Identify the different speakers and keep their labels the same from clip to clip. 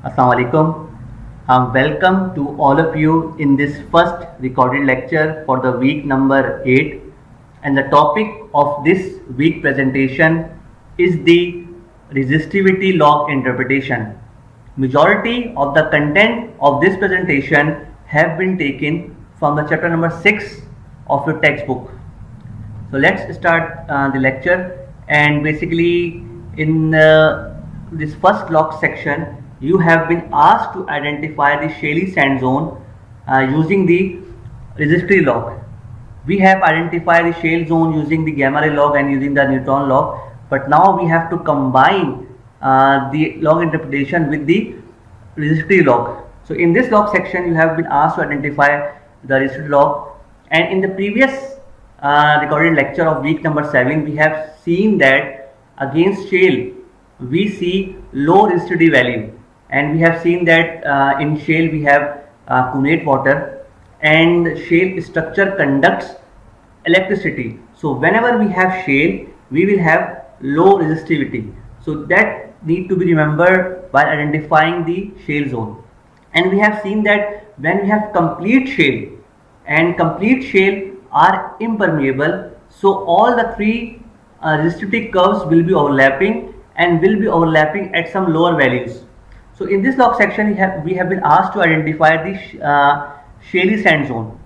Speaker 1: Assalamu alaikum. Welcome to all of you in this first recorded lecture for the week number 8, and the topic of this week presentation is the resistivity log interpretation. Majority of the content of this presentation have been taken from the chapter number 6 of your textbook. So let's start the lecture, and basically in this first log section you have been asked to identify the shaly sand zone using the resistivity log. We have identified the shale zone using the gamma ray log and using the neutron log, but now we have to combine the log interpretation with the resistivity log. So in this log section you have been asked to identify the resistivity log, and in the previous recorded lecture of week number 7 we have seen that against shale we see low resistivity value, and we have seen that in shale we have cunate water, and shale structure conducts electricity. So whenever we have shale we will have low resistivity, so that need to be remembered while identifying the shale zone. And we have seen that when we have complete shale, and complete shale are impermeable, so all the three resistivity curves will be overlapping and will be overlapping at some lower values. So in this log section we have been asked to identify the shaly sand zone.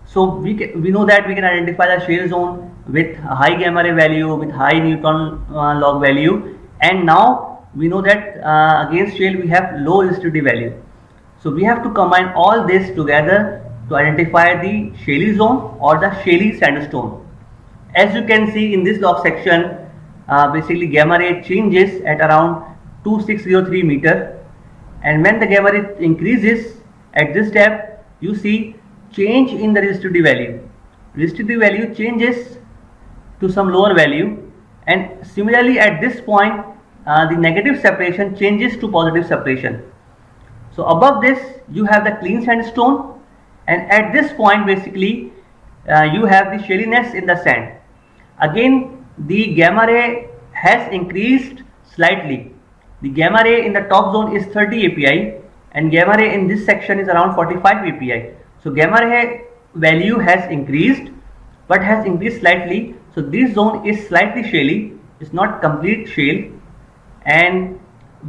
Speaker 1: So we know that we can identify the shale zone with high gamma ray value, with high neutron log value, and now we know that against shale we have low resistivity value. So we have to combine all this together to identify the shaly zone or the shaly sandstone. As you can see in this log section, basically gamma ray changes at around 2603 meter, and when the gamma ray increases at this step you see change in the resistivity value. Resistivity value changes to some lower value, and similarly at this point the negative separation changes to positive separation. So above this you have the clean sandstone, and at this point basically you have the shaliness in the sand. Again the gamma ray has increased slightly. The gamma ray in the top zone is 30 API and gamma ray in this section is around 45 API. So gamma ray value has increased, but has increased slightly. So this zone is slightly shaly, it's not complete shale. And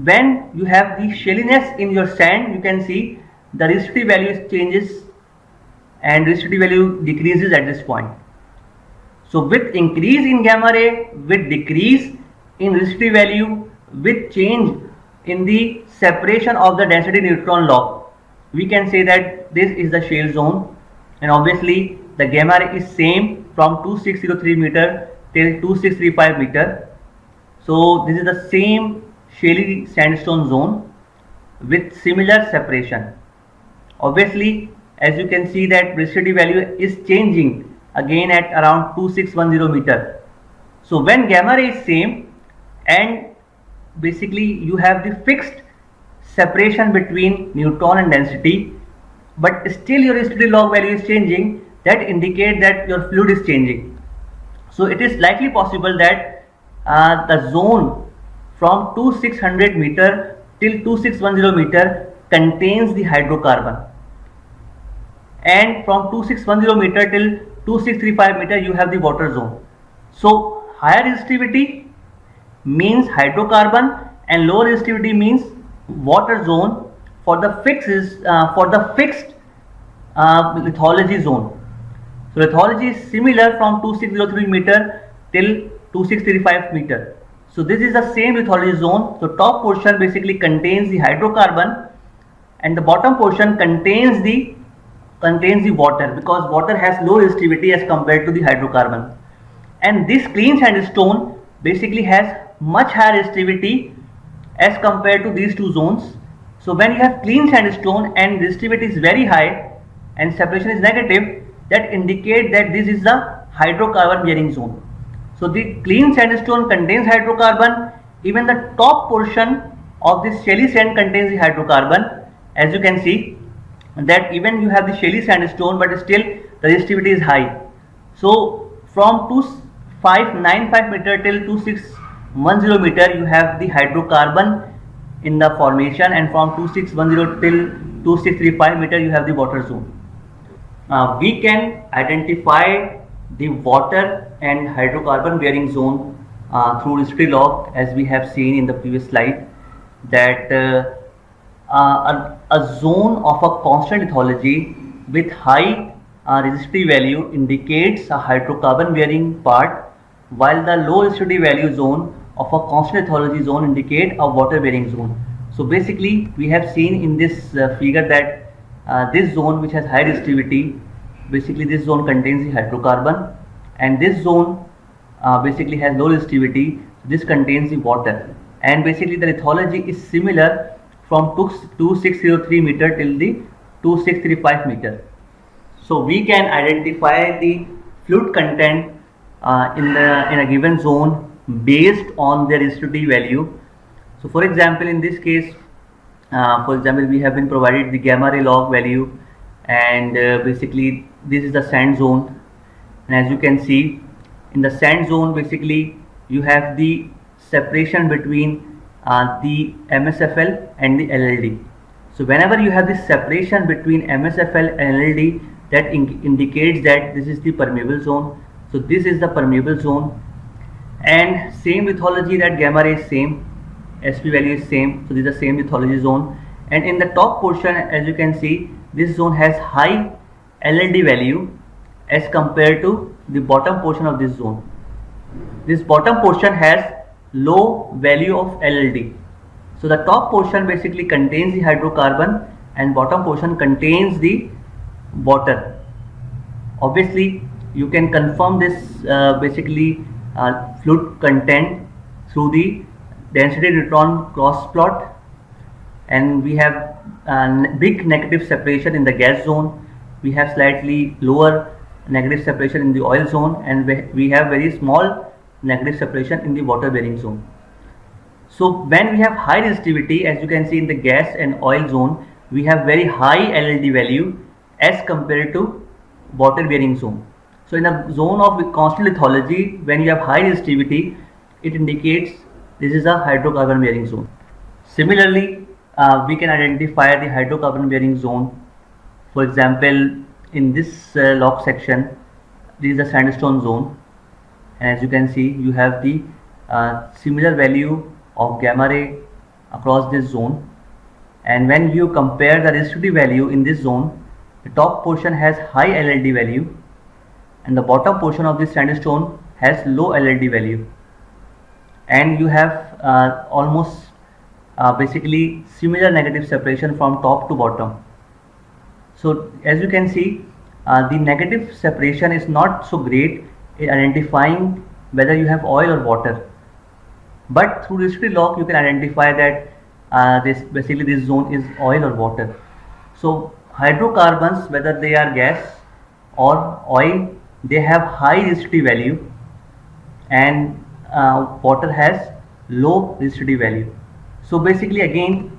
Speaker 1: when you have the shaliness in your sand, you can see the resistivity value changes and resistivity value decreases at this point. So with increase in gamma ray, with decrease in resistivity value, with change in the separation of the density neutron log, we can say that this is the shale zone. And obviously the gamma ray is same from 2603 meter till 2635 meter. So this is the same shaly sandstone zone with similar separation. Obviously as you can see that resistivity value is changing again at around 2610 meter. So when gamma ray is same and basically you have the fixed separation between neutron and density, but still your resistivity log value is changing, that indicate that your fluid is changing. So it is likely possible that the zone from 2600 meter till 2610 meter contains the hydrocarbon, and from 2610 meter till 2635 meter you have the water zone. So higher resistivity means hydrocarbon and lower resistivity means water zone for the fixed lithology zone. So lithology is similar from 2603 meter till 2635 meter. So this is the same lithology zone. So top portion basically contains the hydrocarbon and the bottom portion contains the water, because water has low resistivity as compared to the hydrocarbon. And this clean sandstone basically has much higher resistivity as compared to these two zones. So when you have clean sandstone and resistivity is very high and separation is negative, that indicate that this is the hydrocarbon bearing zone. So the clean sandstone contains hydrocarbon, even the top portion of this shaly sand contains the hydrocarbon. As you can see that even you have the shaly sandstone, but still the resistivity is high. So from 2595 meter till 2610 meter you have the hydrocarbon in the formation, and from 2610 till 2635 meter you have the water zone. We can identify the water and hydrocarbon bearing zone through resistivity log, as we have seen in the previous slide, that a zone of a constant lithology with high resistivity value indicates a hydrocarbon bearing part, while the low resistivity value zone of a constant lithology zone indicate a water bearing zone. So basically we have seen in this figure that this zone which has high resistivity, basically this zone contains the hydrocarbon, and this zone basically has low resistivity, this contains the water, and basically the lithology is similar from 2603 meter till the 2635 meter. So we can identify the fluid content in a given zone based on their resistivity value. So for example, in this case, we have been provided the gamma ray log value, and basically this is the sand zone, and as you can see in the sand zone, basically you have the separation between the MSFL and the LLD. So whenever you have this separation between MSFL and LLD, that indicates that this is the permeable zone. So this is the permeable zone, and same lithology, that gamma ray is same, SP value is same, so this is the same lithology zone. And in the top portion, as you can see, this zone has high LLD value as compared to the bottom portion of this zone. This bottom portion has low value of LLD. So the top portion basically contains the hydrocarbon and bottom portion contains the water. Obviously you can confirm this fluid content through the density neutron cross plot, and we have big negative separation in the gas zone, we have slightly lower negative separation in the oil zone, and we have very small negative separation in the water bearing zone. So when we have high resistivity, as you can see in the gas and oil zone, we have very high LLD value as compared to water bearing zone. So in a zone of constant lithology, when you have high resistivity, it indicates this is a hydrocarbon bearing zone. Similarly, we can identify the hydrocarbon bearing zone. For example, in this log section, this is the sandstone zone, and as you can see, you have the similar value of gamma ray across this zone. And when you compare the resistivity value in this zone, the top portion has high LLD value and the bottom portion of this sandstone has low LLD value, and you have almost basically similar negative separation from top to bottom. So as you can see, the negative separation is not so great in identifying whether you have oil or water, but through resistivity log you can identify that this zone is oil or water. So hydrocarbons, whether they are gas or oil, they have high resistivity value, and water has low resistivity value. So basically again,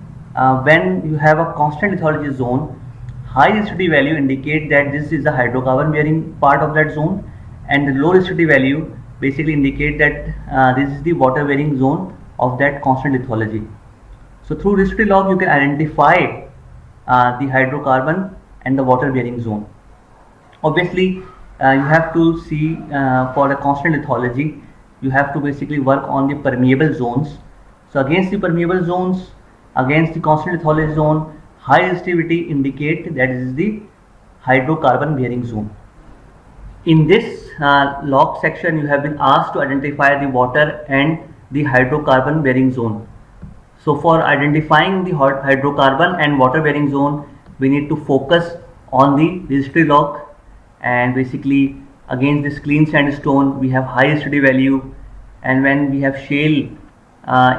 Speaker 1: when you have a constant lithology zone, high resistivity value indicate that this is the hydrocarbon bearing part of that zone, and the low resistivity value basically indicate that this is the water bearing zone of that constant lithology. So through resistivity log you can identify the hydrocarbon and the water bearing zone. Obviously you have to see for a constant lithology, you have to basically work on the permeable zones. So against the permeable zones, against the constant lithology zone, high resistivity indicate that is the hydrocarbon bearing zone. In this log section, you have been asked to identify the water and the hydrocarbon bearing zone. So for identifying the hydrocarbon and water bearing zone, we need to focus on the resistivity log, and basically against this clean sandstone we have high resistivity value, and when we have shale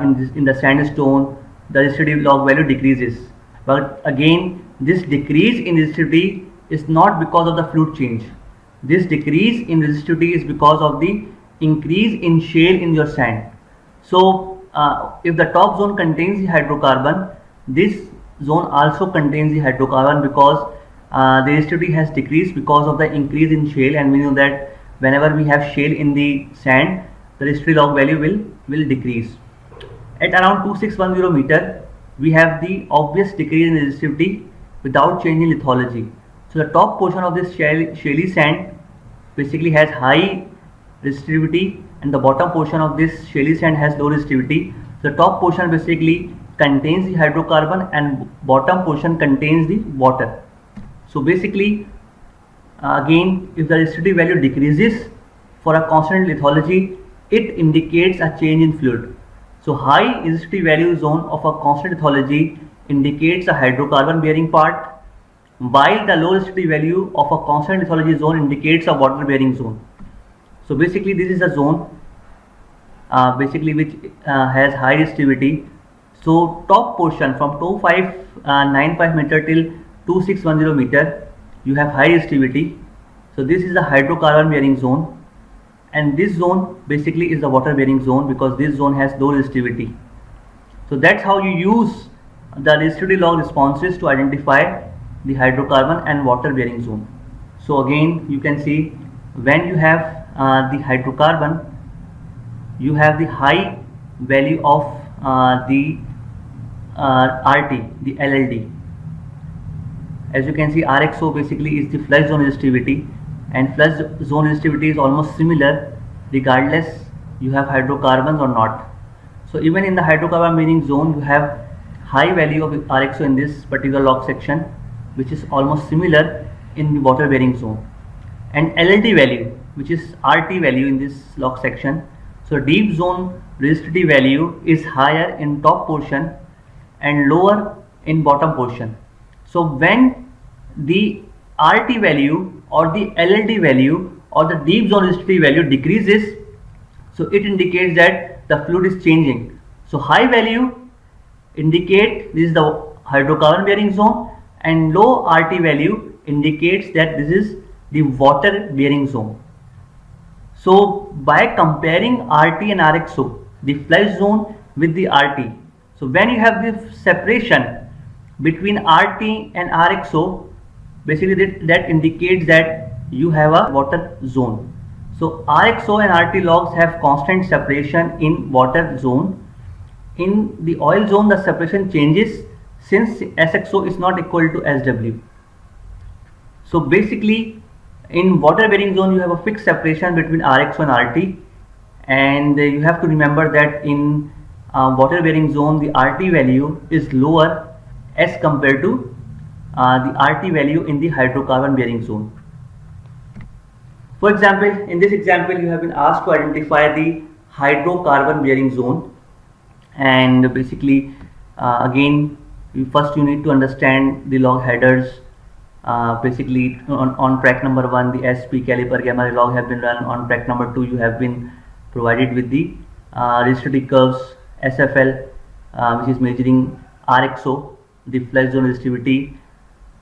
Speaker 1: in the sandstone, the resistivity log value decreases. But again, this decrease in resistivity is not because of the fluid change. This decrease in resistivity is because of the increase in shale in your sand. So if the top zone contains the hydrocarbon, this zone also contains the hydrocarbon, because the resistivity has decreased because of the increase in shale, and we know that whenever we have shale in the sand, the resistivity log value will decrease. At around 2610 meter, we have the obvious decrease in resistivity without changing lithology. So the top portion of this shaly sand basically has high resistivity, and the bottom portion of this shaly sand has low resistivity. The top portion basically contains the hydrocarbon and bottom portion contains the water. So basically, again, if the resistivity value decreases for a constant lithology, it indicates a change in fluid. So high resistivity value zone of a constant lithology indicates a hydrocarbon bearing part, while the low resistivity value of a constant lithology zone indicates a water bearing zone. So basically this is a zone which has high resistivity. So top portion from 2595 meter till 2610 meter, you have high resistivity. So this is the hydrocarbon bearing zone, and this zone basically is the water bearing zone because this zone has low resistivity. So that's how you use the resistivity log responses to identify the hydrocarbon and water bearing zone. So again, you can see when you have the hydrocarbon, you have the high value of the RT, the LLD. As you can see, RXO basically is the flush zone resistivity, and flush zone resistivity is almost similar regardless you have hydrocarbons or not. So even in the hydrocarbon bearing zone, you have high value of RXO in this particular log section, which is almost similar in the water bearing zone, and LLD value, which is RT value in this log section. So deep zone resistivity value is higher in top portion and lower in bottom portion. So when the RT value or the LLD value or the deep zone resistivity value decreases, so it indicates that the fluid is changing. So high value indicate this is the hydrocarbon bearing zone, and low RT value indicates that this is the water bearing zone. So by comparing RT and RXO, the flush zone with the RT, so when you have the separation between RT and RXO, basically that indicates that you have a water zone. So RXO and RT logs have constant separation in water zone. In the oil zone, the separation changes since SXO is not equal to SW. So basically, in water bearing zone, you have a fixed separation between RXO and RT, and you have to remember that in water bearing zone, the RT value is lower as compared to the RT value in the hydrocarbon bearing zone. For example, in this example, you have been asked to identify the hydrocarbon bearing zone, and basically again, first you need to understand the log headers. Basically on track number 1, the SP caliper gamma ray log have been run. On track number 2, you have been provided with the resistivity curves SFL, which is measuring RXO, the flush zone resistivity,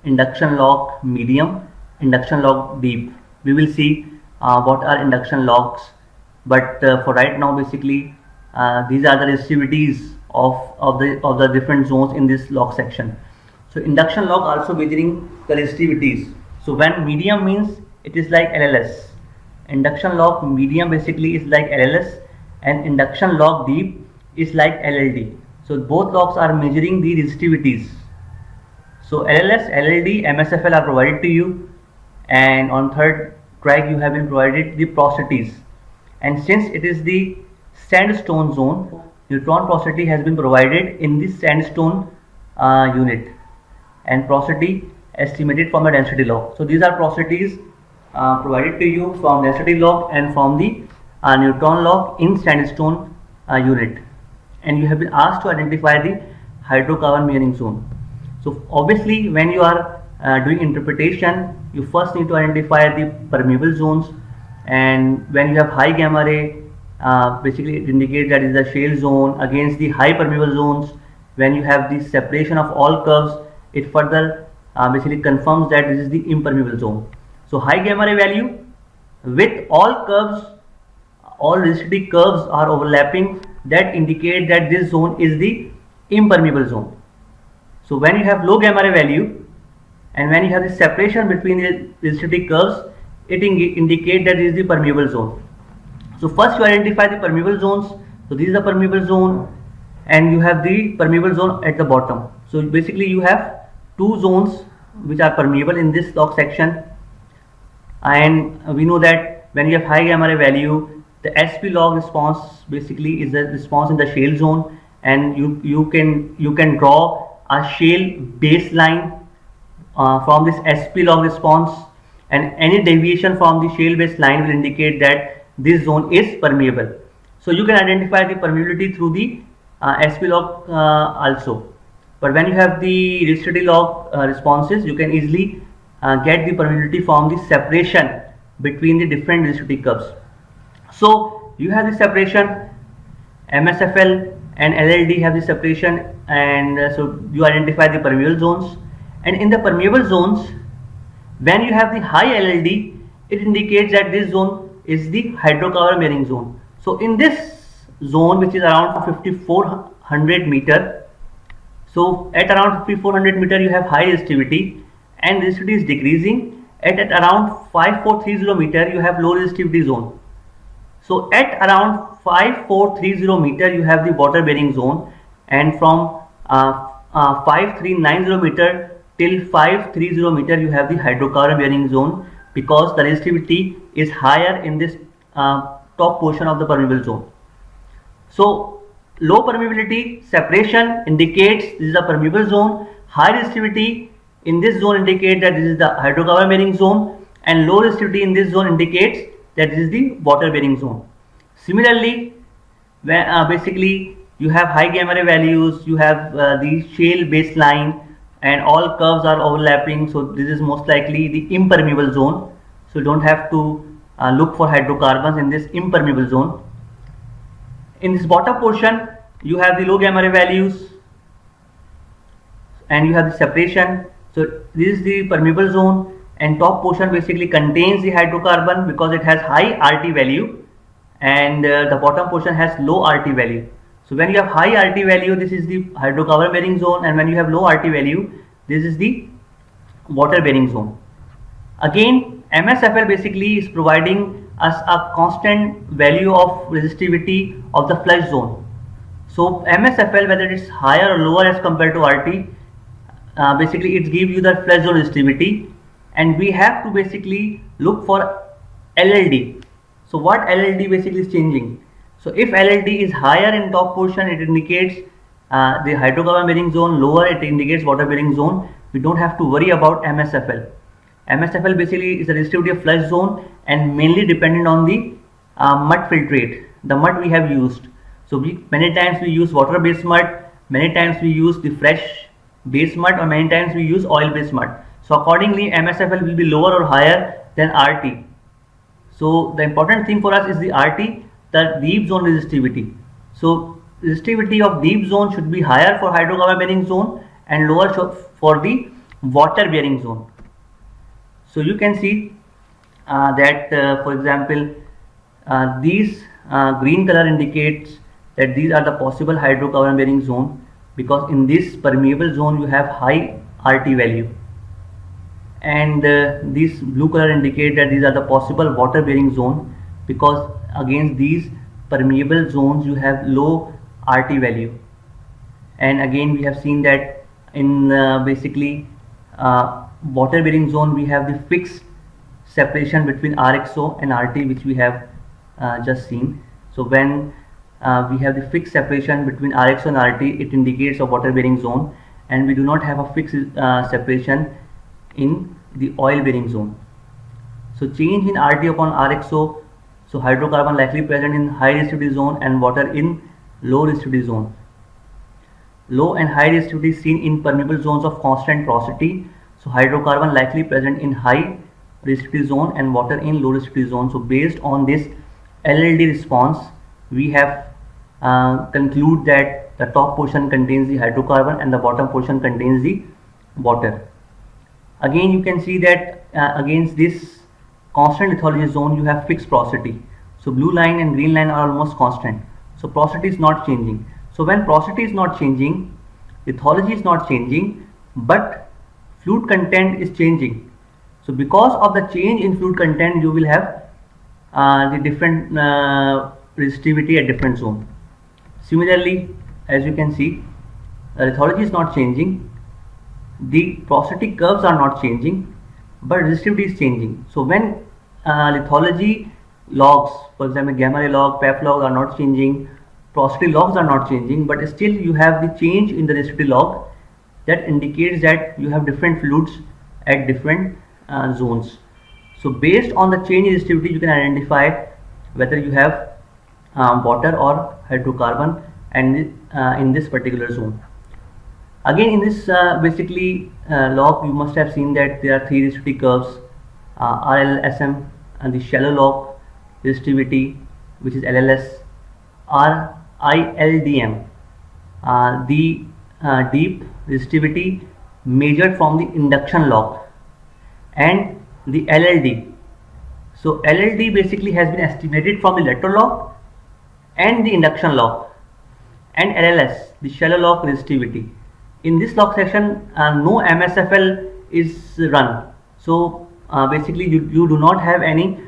Speaker 1: induction log medium, induction log deep. We will see what are induction logs, but for right now, basically these are the resistivities of the different zones in this log section. So induction log also measuring the resistivities. So when medium means it is like LLS. Induction log medium basically is like LLS, and induction log deep is like LLD. So both logs are measuring the resistivities. So LLS, LLD, MSFL are provided to you, and on third track you have been provided the porosities. And since it is the sandstone zone, neutron porosity has been provided in the sandstone unit, and porosity estimated from the density log. So these are porosities provided to you from density log and from the neutron log in sandstone unit, and you have been asked to identify the hydrocarbon bearing zone. So obviously when you are doing interpretation, you first need to identify the permeable zones, and when you have high gamma ray, basically it indicates that is the shale zone against the high permeable zones. When you have the separation of all curves, it further basically confirms that this is the impermeable zone. So high gamma ray value with all curves, all resistivity curves are overlapping, that indicate that this zone is the impermeable zone. So when you have low gamma ray value and when you have the separation between the resistivity curves, it indicates that this is the permeable zone. So first you identify the permeable zones. So this is the permeable zone, and you have the permeable zone at the bottom. So basically you have two zones which are permeable in this log section, and we know that when you have high gamma ray value, the SP log response basically is the response in the shale zone, and you can draw a shale baseline from this SP log response, and any deviation from the shale baseline will indicate that this zone is permeable. So you can identify the permeability through the SP log also. But when you have the resistivity log responses, you can easily get the permeability from the separation between the different resistivity curves. So you have the separation, MSFL and LLD have the separation, and so you identify the permeable zones. And in the permeable zones, when you have the high LLD, it indicates that this zone is the hydrocarbon bearing zone. So in this zone, which is around 5400 meter, so at around 5400 meter you have high resistivity, and resistivity is decreasing. At around 5430 meter you have low resistivity zone. So at around 5430 meter you have the water bearing zone, and from 5390 meter till 530 meter you have the hydrocarbon bearing zone, because the resistivity is higher in this top portion of the permeable zone. So low permeability separation indicates this is a permeable zone. High resistivity in this zone indicates that this is the hydrocarbon bearing zone, and low resistivity in this zone indicates that this is the water bearing zone. Similarly, when, basically you have high gamma ray values, you have the shale baseline, and all curves are overlapping, so this is most likely the impermeable zone. So you don't have to look for hydrocarbons in this impermeable zone. In this bottom portion you have the low gamma ray values, and you have the separation. So this is the permeable zone, and top portion basically contains the hydrocarbon because it has high RT value, and the bottom portion has low RT value. So when you have high RT value, this is the hydrocarbon bearing zone, and when you have low RT value, this is the water bearing zone. Again, MSFL basically is providing us a constant value of resistivity of the flush zone. So MSFL, whether it's higher or lower as compared to RT, basically it gives you the flush zone resistivity, and we have to basically look for LLD. So what LLD basically is changing? So if LLD is higher in top portion, it indicates the hydrocarbon bearing zone, lower it indicates water bearing zone. We don't have to worry about MSFL. MSFL basically is the resistivity of flush zone, and mainly dependent on the mud filtrate, the mud we have used. So many times we use water based mud, many times we use the fresh base mud, or many times we use oil based mud. So accordingly MSFL will be lower or higher than RT. So the important thing for us is the RT, the deep zone resistivity. So resistivity of deep zone should be higher for hydrocarbon bearing zone and lower for the water bearing zone. So you can see that for example these green color indicates that these are the possible hydrocarbon bearing zone, because in this permeable zone you have high RT value, and this blue color indicate that these are the possible water bearing zone, because against these permeable zones you have low RT value. And again we have seen that in basically water bearing zone we have the fixed separation between RXO and RT, which we have just seen. So when we have the fixed separation between RXO and RT, it indicates a water bearing zone, and we do not have a fixed separation in the oil bearing zone. So change in RT upon RXO, so hydrocarbon likely present in high resistivity zone and water in low resistivity zone. Low and high resistivity seen in permeable zones of constant porosity, so hydrocarbon likely present in high resistivity zone and water in low resistivity zone. So based on this LLD response, we have conclude that the top portion contains the hydrocarbon and the bottom portion contains the water. Again you can see that against this constant lithology zone you have fixed porosity. So blue line and green line are almost constant. So porosity is not changing. So when porosity is not changing, lithology is not changing, but fluid content is changing. So because of the change in fluid content, you will have the different resistivity at different zone. Similarly, as you can see, the lithology is not changing, the porosity curves are not changing, but resistivity is changing. So when lithology logs, for example gamma ray log, PEF log are not changing, porosity logs are not changing, but still you have the change in the resistivity log, that indicates that you have different fluids at different zones. So based on the change in resistivity, you can identify whether you have water or hydrocarbon and in this particular zone. Again, in this log, you must have seen that there are three resistivity curves, RLSM and the shallow log resistivity, which is LLS, RILDM, the deep resistivity measured from the induction log, and the LLD. So LLD basically has been estimated from the lateral log and the induction log, and LLS, the shallow log resistivity. In this log section, no MSFL is run. So basically you do not have any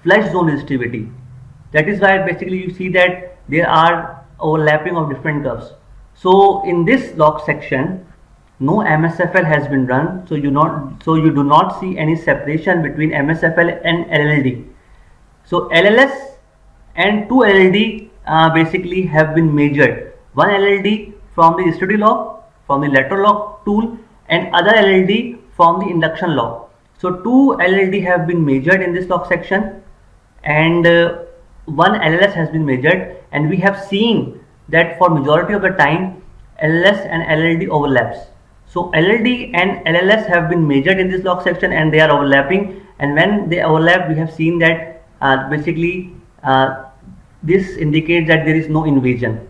Speaker 1: flush zone resistivity. That is why basically you see that there are overlapping of different curves. So in this log section, no MSFL has been run, so you do not see any separation between MSFL and LLD. So LLS and two LLD basically have been measured. One LLD from the resistivity log, from the lateral log tool, and other LLD from the induction log. So two LLD have been measured in this log section, and one LLS has been measured, and we have seen that for majority of the time LLS and LLD overlaps. So LLD and LLS have been measured in this log section and they are overlapping, and when they overlap we have seen that this indicates that there is no invasion.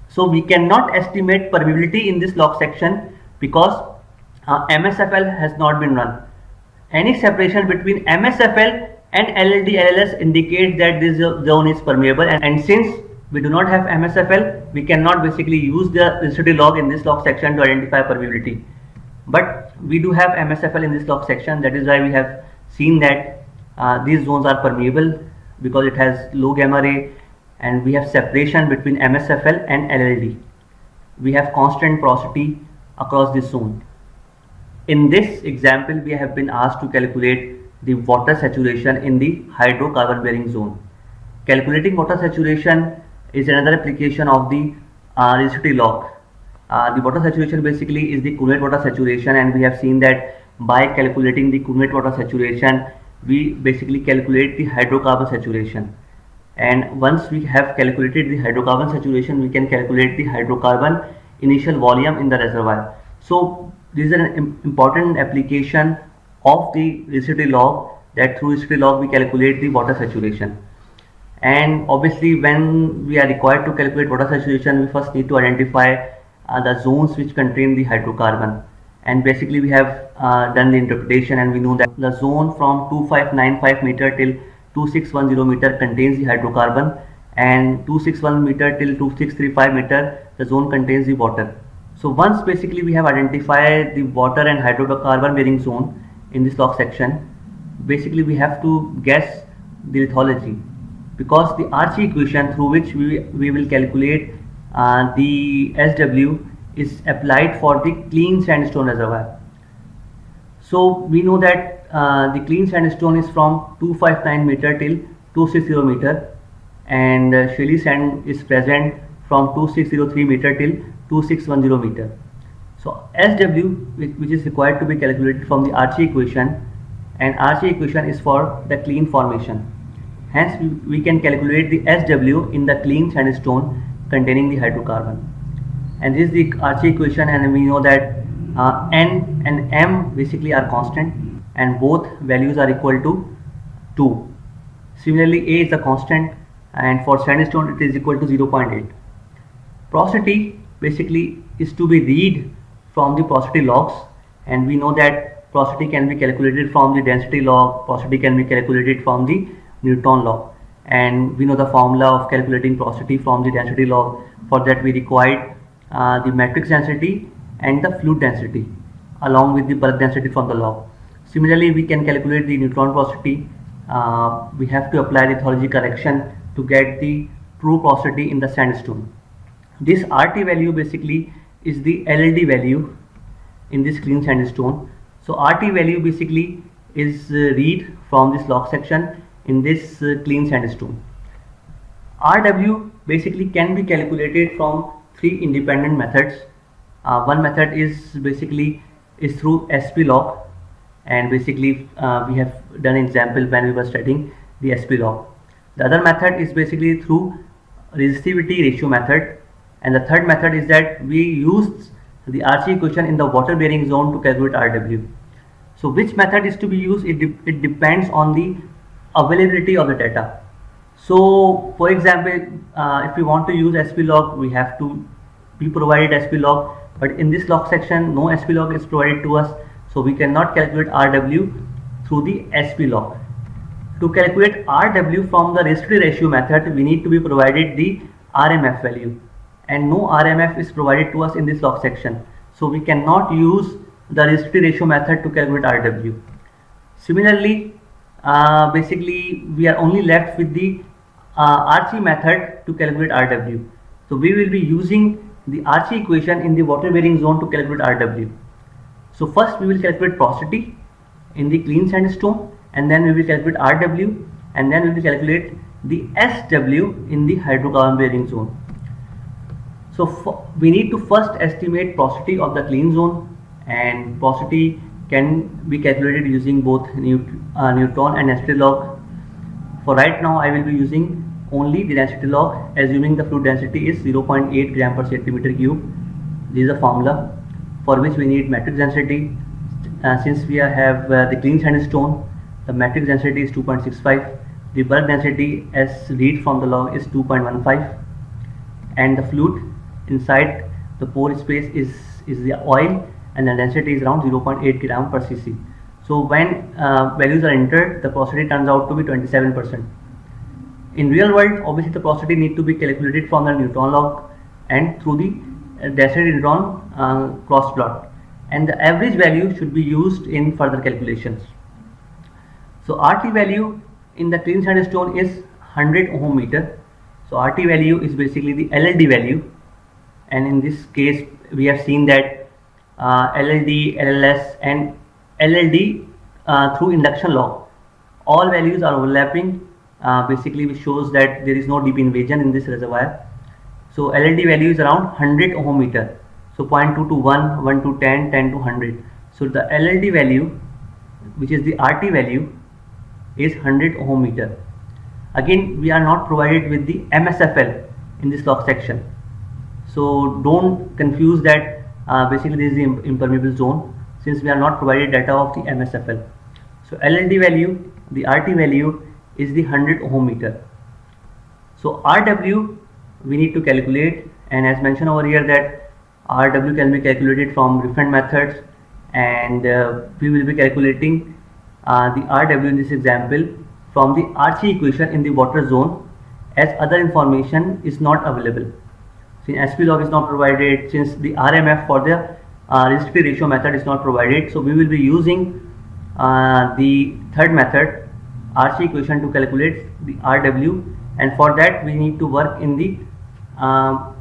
Speaker 1: So we cannot estimate permeability in this log section because MSFL has not been run. Any separation between MSFL and LLD LLS indicates that this zone is permeable, and since we do not have MSFL, we cannot basically use the resistivity log in this log section to identify permeability. But we do have MSFL in this log section. That is why we have seen that these zones are permeable because it has low gamma ray, and we have separation between MSFL and LLD. We have constant porosity across this zone. In this example, we have been asked to calculate the water saturation in the hydrocarbon bearing zone. Calculating water saturation is another application of the resistivity log. The water saturation basically is the cumulative water saturation, and we have seen that by calculating the cumulative water saturation, we basically calculate the hydrocarbon saturation. And once we have calculated the hydrocarbon saturation, we can calculate the hydrocarbon initial volume in the reservoir. So this is an important application of the resistivity log, that through resistivity log we calculate the water saturation. And obviously when we are required to calculate water saturation, we first need to identify the zones which contain the hydrocarbon. And basically we have done the interpretation, and we know that the zone from 2595 meter till 2610 meter contains the hydrocarbon, and 261 meter till 2635 meter the zone contains the water. So once basically we have identified the water and hydrocarbon bearing zone in this log section, basically we have to guess the lithology, because the RC equation through which we will calculate the SW is applied for the clean sandstone reservoir. So we know that the clean sandstone is from 259 meter till 260 meter, and shelly sand is present from 2603 meter till 2610 meter. So SW, which is required to be calculated from the RC equation, and RC equation is for the clean formation. Hence we can calculate the SW in the clean sandstone containing the hydrocarbon. And this is the RC equation, and we know that N and M basically are constant, and both values are equal to 2. Similarly, A is a constant, and for sandstone it is equal to 0.8. Porosity basically is to be read from the porosity logs, and we know that porosity can be calculated from the density log, porosity can be calculated from the Newton log, and we know the formula of calculating porosity from the density log. For that we required the matrix density and the fluid density along with the bulk density from the log. Similarly, we can calculate the neutron porosity. We have to apply the lithology correction to get the true porosity in the sandstone. This RT value basically is the LLD value in this clean sandstone. So RT value basically is read from this log section in this clean sandstone. RW basically can be calculated from three independent methods. One method is basically is through SP log, and basically we have done an example when we were studying the SP log. The other method is basically through resistivity ratio method, and the third method is that we use the RC equation in the water bearing zone to calculate RW. So which method is to be used? It depends on the availability of the data. So for example, if we want to use SP log, we have to be provided SP log, but in this log section no SP log is provided to us, so we cannot calculate RW through the SP log. To calculate RW from the resistivity ratio method, we need to be provided the RMF value, and no RMF is provided to us in this log section, so we cannot use the resistivity ratio method to calculate RW. Similarly, basically we are only left with the RC method to calculate RW. So we will be using the RC equation in the water bearing zone to calculate RW. So first we will calculate porosity in the clean sandstone, and then we will calculate RW, and then we will calculate the SW in the hydrocarbon bearing zone. So we need to first estimate porosity of the clean zone, and porosity can be calculated using both Newton and density log. For right now I will be using only the density log, assuming the fluid density is 0.8 gram per centimeter cube. This is a formula for which we need matrix density. Since we have the clean sandstone, the matrix density is 2.65, the bulk density as read from the log is 2.15, and the fluid inside the pore space is the oil, and the density is around 0.8 gram per cc. So when values are entered, the porosity turns out to be 27%. In real world, obviously the porosity need to be calculated from the Newton log and through the density Newton cross plot, and the average value should be used in further calculations. So RT value in the clean sandstone is 100 ohm meter. So RT value is basically the LLD value, and in this case we have seen that LLD, LLS and LLD through induction log, all values are overlapping, basically which shows that there is no deep invasion in this reservoir. So LLD value is around 100 ohm meter. So 0.2 to 1, 1 to 10, 10 to 100. So the LLD value, which is the RT value, is 100 ohm meter. Again, we are not provided with the MSFL in this log section. So don't confuse that basically this is the impermeable zone, since we are not provided data of the MSFL. So LLD value, the RT value is the 100 ohm meter. So RW we need to calculate, and as mentioned over here that RW can be calculated from different methods, and we will be calculating the RW in this example from the RC equation in the water zone, as other information is not available. Since SP log is not provided, since the RMF for the resistivity ratio method is not provided, so we will be using the third method, RC equation, to calculate the RW, and for that we need to work in the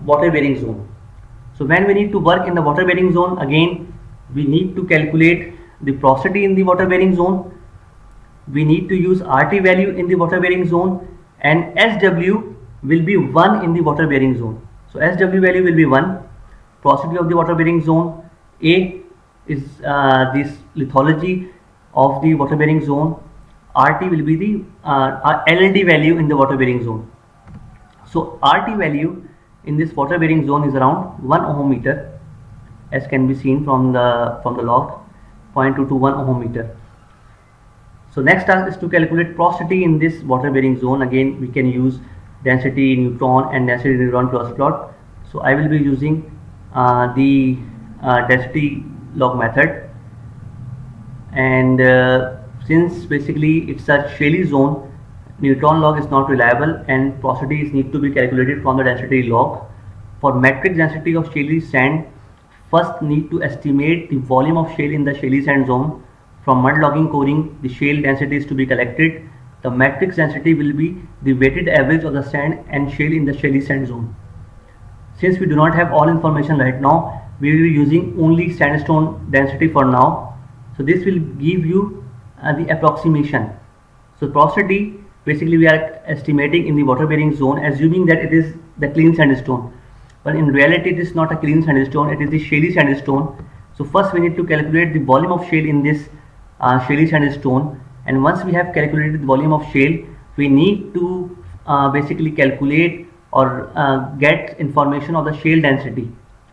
Speaker 1: water bearing zone. So when we need to work in the water bearing zone, again we need to calculate the porosity in the water bearing zone, we need to use RT value in the water bearing zone, and SW will be 1 in the water bearing zone. So SW value will be 1. Porosity of the water bearing zone, A is this lithology of the water bearing zone, RT will be the LLD value in the water bearing zone. So RT value in this water bearing zone is around 1 ohm meter, as can be seen from the log, 0.2 to 1 ohm meter. So next task is to calculate porosity in this water bearing zone. Again we can use density Newton and density Newton cross plot. So I will be using the density log method, and since basically it's a shaly zone, Newton log is not reliable and porosities need to be calculated from the density log. For matrix density of shaly sand, first need to estimate the volume of shale in the shaly sand zone. From mud logging coring, the shale density is to be collected. The matrix density will be the weighted average of the sand and shale in the shaly sand zone. since we do not have all information right now, we will be using only sandstone density for now. So this will give you the approximation. So porosity, basically we are estimating in the water bearing zone, assuming that it is the clean sandstone, but in reality it is not a clean sandstone, it is the shaly sandstone. So first we need to calculate the volume of shale in this shaly sandstone, and once we have calculated the volume of shale, we need to basically calculate or get information of the shale density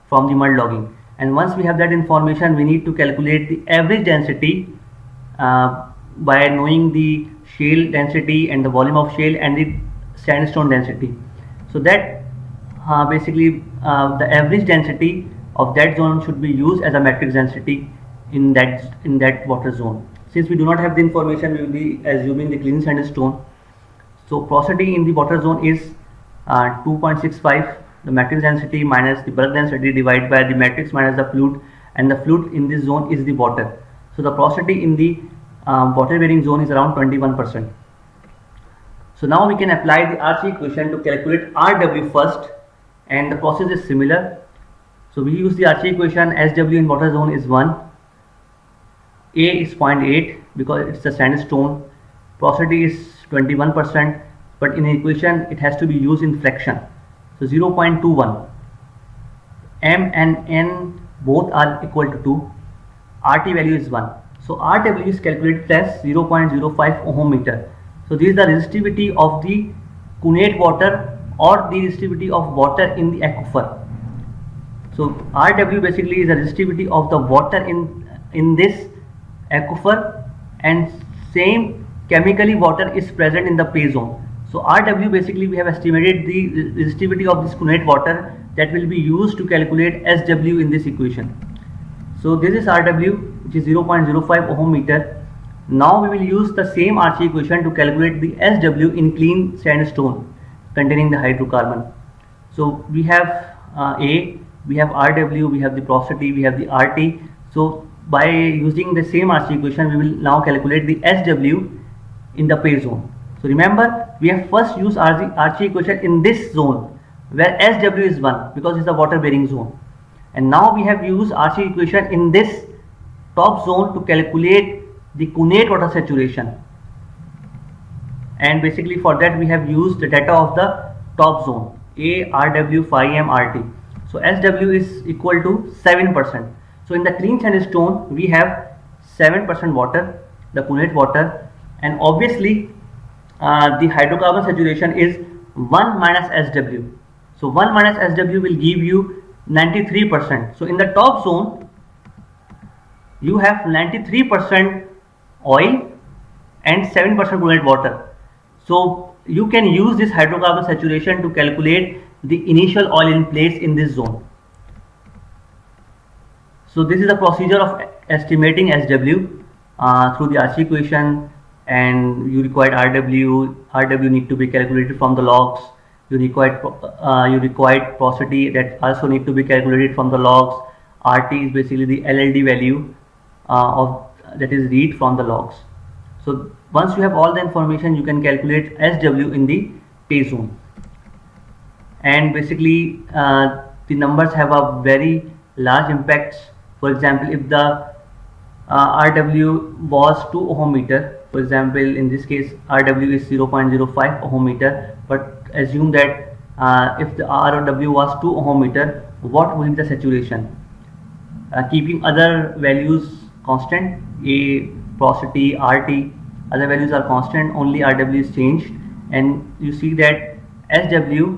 Speaker 1: from the mud logging. And once we have that information, we need to calculate the average density by knowing the shale density and the volume of shale and the sandstone density. So that the average density of that zone should be used as a matrix density in that water zone. Since we do not have the information, we will be assuming the clean sandstone. So porosity in the water zone is 2.65, the matrix density minus the bulk density divided by the matrix minus the fluid, and the fluid in this zone is the water. So the porosity in the water bearing zone is around 21%. So now we can apply the RC equation to calculate RW first, and the process is similar. So we use the RC equation. SW in water zone is 1, A is 0.8 because it's a sandstone, porosity is 21%, but in the equation it has to be used in fraction. So 0.21, M and N both are equal to 2, RT value is 1. So RW is calculated as 0.05 ohm meter. So this is the resistivity of the cunate water or the resistivity of water in the aquifer. So RW basically is the resistivity of the water in this aquifer, and same chemically water is present in the pay zone. So RW basically we have estimated the resistivity of this cunate water that will be used to calculate SW in this equation. So this is RW, which is 0.05 ohm meter. Now we will use the same RC equation to calculate the SW in clean sandstone containing the hydrocarbon. So we have A, we have RW, we have the porosity, we have the RT. So by using the same RC equation, we will now calculate the SW in the pay zone. So remember, we have first used RC equation in this zone where SW is 1 because it's the water bearing zone, and now we have used RC equation in this top zone to calculate the cunate water saturation, and basically for that we have used the data of the top zone A, RW, phi m, RT. So SW is equal to 7%. So in the clean sandstone we have 7% water, the cunate water, and obviously the hydrocarbon saturation is 1 minus SW. So 1 minus SW will give you 93%. So in the top zone you have 93% oil and 7% cunate water. So you can use this hydrocarbon saturation to calculate the initial oil in place in this zone. So this is the procedure of estimating SW through the RC equation, and you require RW need to be calculated from the logs. You required porosity that also need to be calculated from the logs. RT is basically the LLD value that is read from the logs. So once you have all the information, you can calculate SW in the pay zone, and basically the numbers have a very large impacts. For example, if the RW was 2 ohm meter, for example in this case RW is 0.05 ohm meter, but assume that if the RW was 2 ohm meter, what will be the saturation? Keeping other values constant, A, porosity, RT, other values are constant, only RW is changed, and you see that SW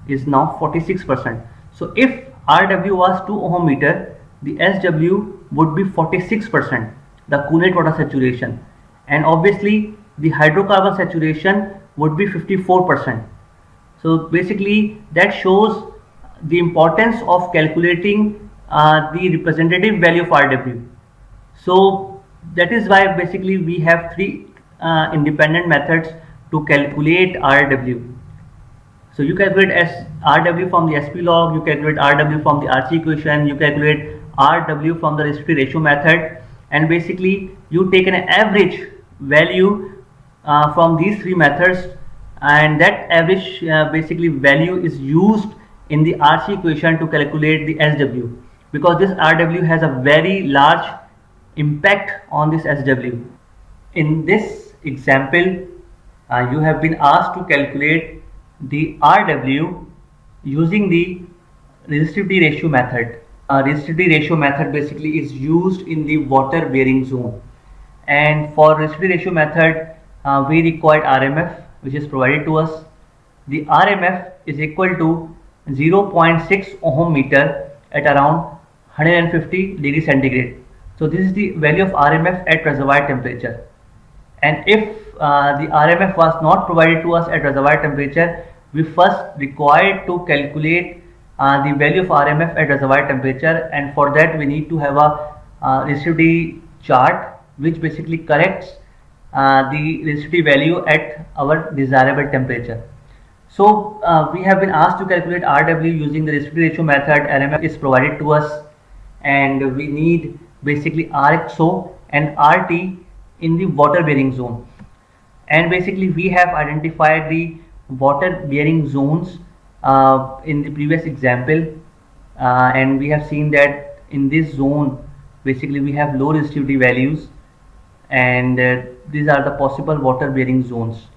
Speaker 1: is now 46%. So if RW was 2 ohm meter, the SW would be 46%, the cunate water saturation, and obviously the hydrocarbon saturation would be 54%. So basically that shows the importance of calculating the representative value of RW. So that is why basically we have three independent methods to calculate RW. So you calculate RW from the SP log, you calculate RW from the RC equation, you calculate RW from the resistivity ratio method, and basically you take an average value from these three methods, and that average basically value is used in the RC equation to calculate the SW, because this RW has a very large impact on this SW. In this example, you have been asked to calculate the RW using the resistivity ratio method. Resistivity ratio method basically is used in the water bearing zone, and for resistivity ratio method we required RMF, which is provided to us. The RMF is equal to 0.6 ohm meter at around 150 degree centigrade. So this is the value of RMF at reservoir temperature. And if the RMF was not provided to us at reservoir temperature, we first required to calculate the value of RMF at reservoir temperature, and for that we need to have a resistivity chart which basically corrects the resistivity value at our desirable temperature. So we have been asked to calculate RW using the resistivity ratio method. RMF is provided to us, and we need basically RXO and RT in the water bearing zone. And basically we have identified the water bearing zones in the previous example, and we have seen that in this zone basically we have low resistivity values, and these are the possible water bearing zones.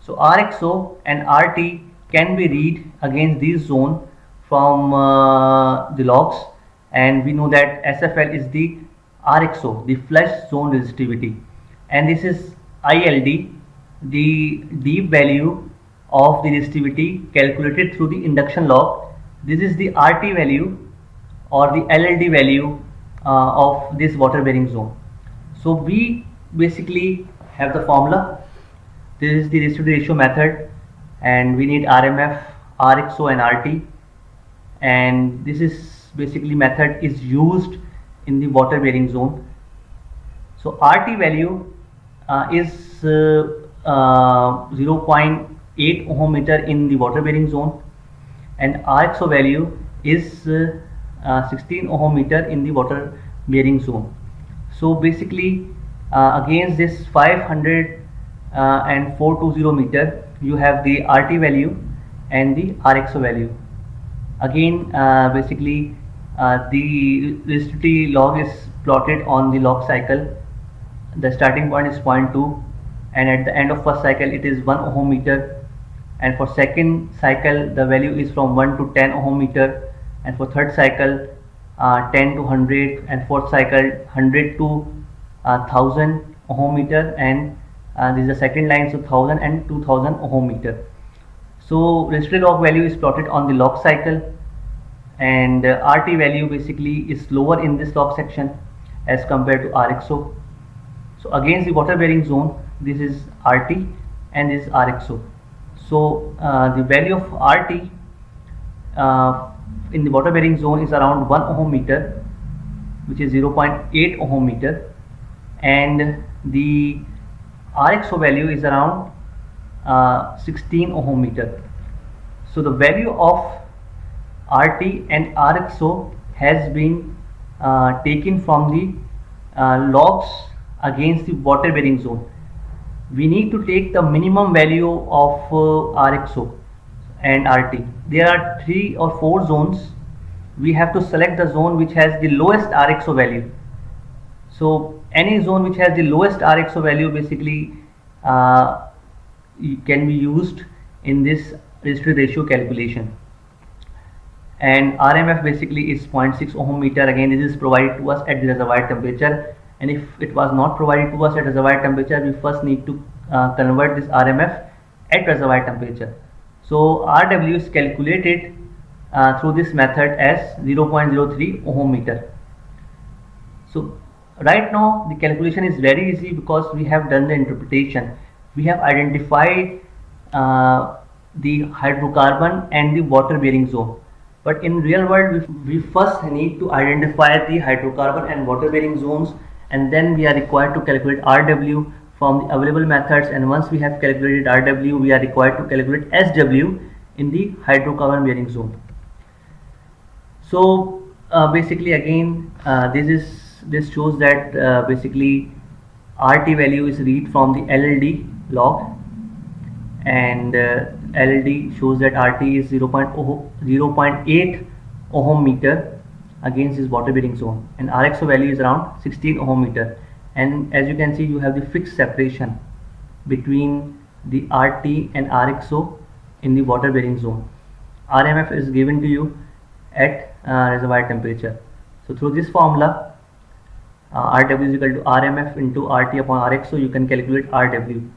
Speaker 1: So RXO and RT can be read against this zone from the logs, and we know that SFL is the RXO, the flush zone resistivity, and this is ILD, the deep value of the resistivity calculated through the induction log. This is the RT value or the LLD value of this water bearing zone. So we basically have the formula. This is the resistivity ratio method, and we need RMF, RXO and RT, and this is basically method is used in the water bearing zone. So RT value is 0.8 ohm meter in the water bearing zone, and RXO value is 16 ohm meter in the water bearing zone. So basically against this 500 and 420 meter, you have the RT value and the RXO value. Again basically the resistivity log is plotted on the log cycle. The starting point is 0.2, and at the end of first cycle it is 1 ohm meter, and for second cycle the value is from 1 to 10 ohm meter, and for third cycle 10 to 100, and fourth cycle 100 to 1000 ohm meter, and this is the second line, so 1000 and 2000 ohm meter. So resistivity log value is plotted on the log cycle, and RT value basically is lower in this log section as compared to RXO. So against the water bearing zone, this is RT and this is RXO. So the value of RT in the water bearing zone is around 1 ohm meter, which is 0.8 ohm meter, and the RXO value is around 16 ohm meter. So the value of RT and RXO has been taken from the logs against the water bearing zone. We need to take the minimum value of RXO and RT. There are 3 or 4 zones. We have to select the zone which has the lowest RXO value. So any zone which has the lowest RXO value basically can be used in this resistivity ratio calculation. And RMF basically is 0.6 ohm meter. Again, this is provided to us at the reservoir temperature, and if it was not provided to us at reservoir temperature, we first need to convert this RMF at reservoir temperature. So RW is calculated through this method as 0.03 ohm meter. So right now the calculation is very easy because we have done the interpretation. We have identified the hydrocarbon and the water bearing zone. But in real world, we first need to identify the hydrocarbon and water bearing zones, and then we are required to calculate RW from the available methods, and once we have calculated RW, we are required to calculate SW in the hydrocarbon bearing zone. So basically again this shows that basically RT value is read from the LLD log, and LED shows that RT is 0.8 ohm meter against this water bearing zone, and RXO value is around 16 ohm meter. And as you can see, you have the fixed separation between the RT and RXO in the water bearing zone. RMF is given to you at reservoir temperature. So through this formula, RW is equal to RMF into RT upon RXO, you can calculate RW.